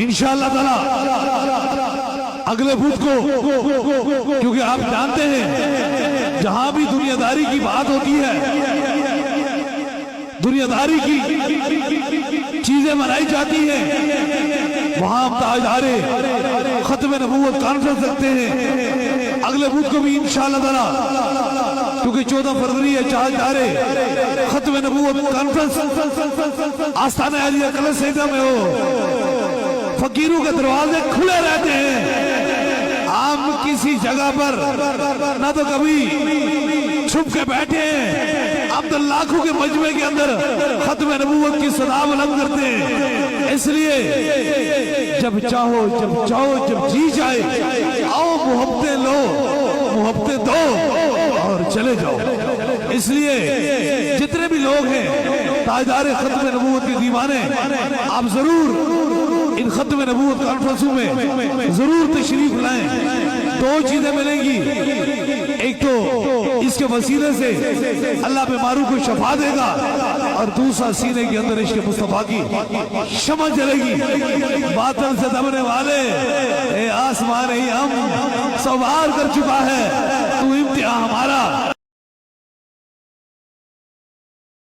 انشاءاللہ تعالی اگلے بدھ کو، کیونکہ آپ جانتے ہیں جہاں بھی دنیا داری کی بات ہوتی ہے، دنیا داری کی چیزیں منائی جاتی ہیں، وہاں ہم تاجدار ختم نبوت کانفرنس رکھتے ہیں اگلے بدھ کو بھی انشاءاللہ تعالی، کیونکہ 14 فروری ہے تاجدار ختم نبوت کانفرنس آستانہ عالیہ کلش سیدہ میں ہو، فقیروں کے دروازے کھلے رہتے ہیں، ہم کسی جگہ پر نہ تو کبھی چھپ کے بیٹھے ہیں، عبد لاکھوں کے مجمع کے اندر ختم نبوت کی صدا بلند کرتے ہیں۔ اس لیے جب چاہو، جب چاہو، جب جی جائے، آؤ محبتیں لو، محبتیں دو اور چلے جاؤ۔ اس لیے جتنے بھی لوگ ہیں تاجدار ختم نبوت کے دیوانے، آپ ضرور ان ختم نبوت کانفرنسوں میں ضرور تشریف لائیں۔ دو چیزیں ملیں گی، ایک تو اس کے وسیلے سے اللہ بیماروں کو شفا دے گا، اور دوسرا سینے کے اندر عشق مصطفیٰ کی شمع جلے گی۔ باطن سے دبنے والے اے آسمان ہی ہم سوار کر چکا ہے تو امتحان ہمارا۔